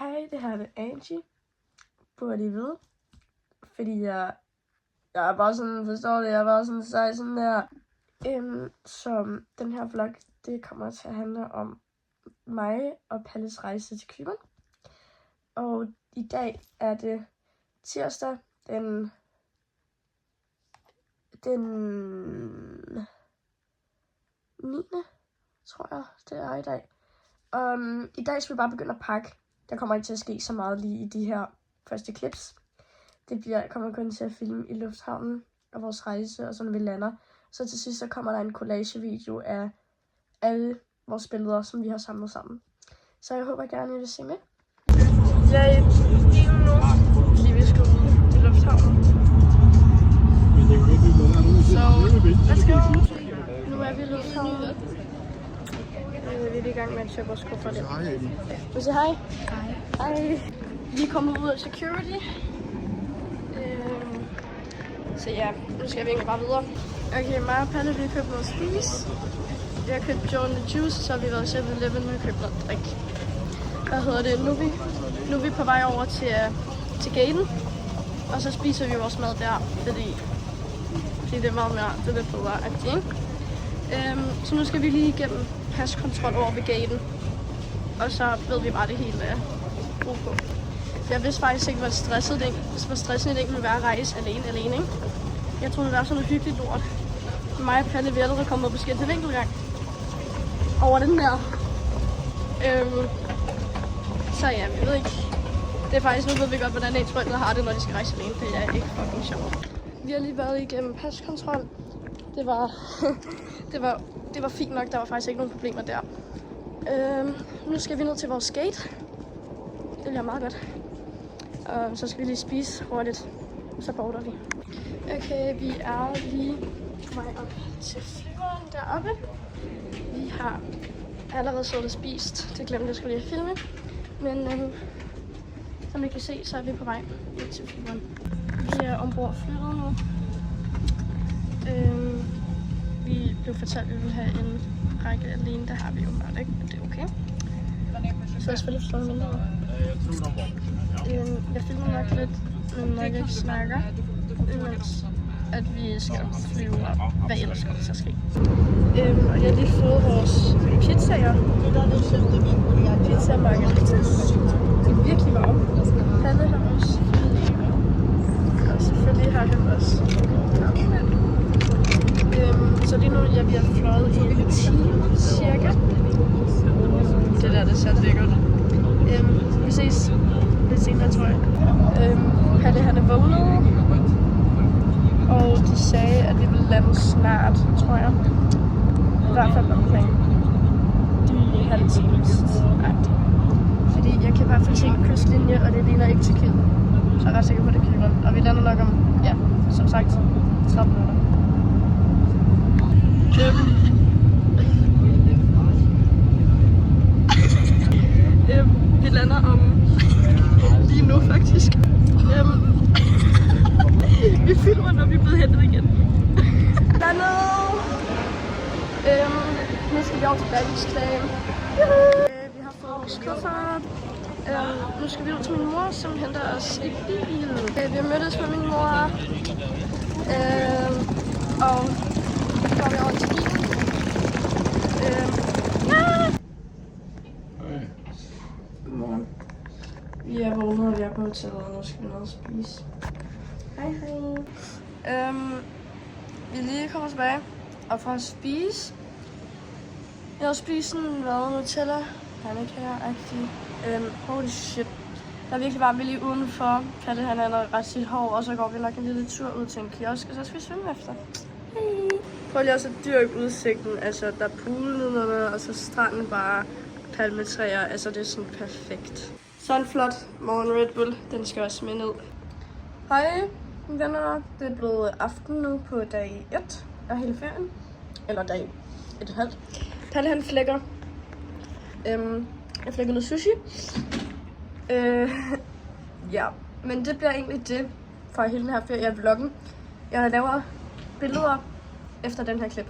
Hej, det her er Angie. Burde I vide. Fordi jeg er bare sådan, forstår det, jeg er bare sådan sej sådan der. Så den her vlog, det kommer til at handle om mig og Palles rejse til Cypern. Og i dag er det tirsdag den 9. tror jeg, det er i dag. I dag skal vi bare begynde at pakke. Der kommer ikke til at ske så meget lige i de her første clips. Kommer kun til at filme i lufthavnen og vores rejse, og så når vi lander. Så til sidst så kommer der en collage-video af alle vores billeder, som vi har samlet sammen. Så jeg håber gerne, I vil se med. Jeg er lige nu lige ved skolen i lufthavnen. Så let's go! Nu er vi i lufthavnen. Vi er i gang med at tjekke vores kuffert. Vil du sige hej? Hej. Vi er kommet ud af security. Så ja, nu skal vi egentlig bare videre. Okay, mig og Palle, vi har købt noget at spise. Vi har købt Joe & the Juice, så har vi været til 7-Eleven og købt noget drik. Nu er vi på vej over til gaten. Og så spiser vi vores mad der, fordi det er meget mere, det er lidt federe-agtigt, ikke? Så nu skal vi lige igennem paskontrol over ved gaten. Og så ved vi bare det hele er ok. Jeg vidste faktisk ikke, hvor stressende det ikke ville være at rejse alene, ikke? Jeg troede, det var sådan noget hyggeligt lort. Mig og Palle, vi er allerede kommet på skidt til vinkelgang. Over den der. Så ja, jeg ved ikke. Det er faktisk, nu ved vi godt, hvordan ens forældre har det, når de skal rejse alene. Det er ikke fucking sjovt. Vi har lige været igennem paskontrol. Det var fint nok, der var faktisk ikke nogen problemer der. Nu skal vi ned til vores gate. Det bliver meget godt. Og så skal vi lige spise hurtigt. Så border vi. Okay, vi er lige på vej op til flyveren deroppe. Vi har allerede siddet og spist. Det glemte jeg skulle lige filme. Men som I kan se, så er vi på vej ind til flyveren. Vi er ombord flyet nu. Vi blev fortalt, at vi ville have en række alene. Det har vi jo meget, ikke? Men det er okay. Så jeg selvfølgelig slå mindre. Jeg filmer nok lidt, når jeg ikke snakker, imens at vi skal flyve op, hvad ellers kommer til at ske. Og jeg har lige fået vores pizzaer. Pizza margaritas. Det er virkelig varmt. Palle har også. Og selvfølgelig har han også. Så lige nu, vi har fløjet i en time cirka. Det der, det ser lækkert. Vi ses lidt senere, tror jeg. Palle, han er vågnet. Og de sagde, at vi ville lande snart, tror jeg. I hvert fald omkring de halv times-agtigt. Fordi jeg kan i hvert fald se en kystlinje, og det ligner ikke Tyrkiet. Så jeg er ret sikker på, at det er Cypern. Og vi lander nok om, ja, som sagt, 13 minutter. Vi lander om lige nu faktisk. Vi filmer, når vi er blevet hentet igen. Landet! Nu skal vi over til Badningsklagen. Vi har fået vores kuffert. Nu skal vi ud til min mor, som henter os i bil. Vi har mødtes med min mor. Og nu går vi over til bilen. Godmorgen. Vi er vågnet, og vi er på hotellet, og nu skal vi ned og spise. Hej. Vi er lige kommet tilbage og for at spise. Jeg har spist sådan Nutella, pandekager-agtigt. Holy shit. Der er virkelig varmt, vi lige udenfor. Palle han har ret sit hår, og så går vi nok en lille tur ud til en kiosk, og så skal vi svømme efter. Hej. Prøv lige også at dyrke udsigten. Altså, der er poolen, og så stranden bare palmetræer. Altså, det er sådan perfekt. Så en flot morgen Red Bull. Den skal også med ned. Hej, venner. Det er blevet aften nu på dag 1 af hele ferien. Eller dag 1,5. Palle han flækker. Jeg flækker noget sushi. Ja, men det bliver egentlig det for hele den her ferie. Jeg vloggen. Jeg laver billeder efter den her klip.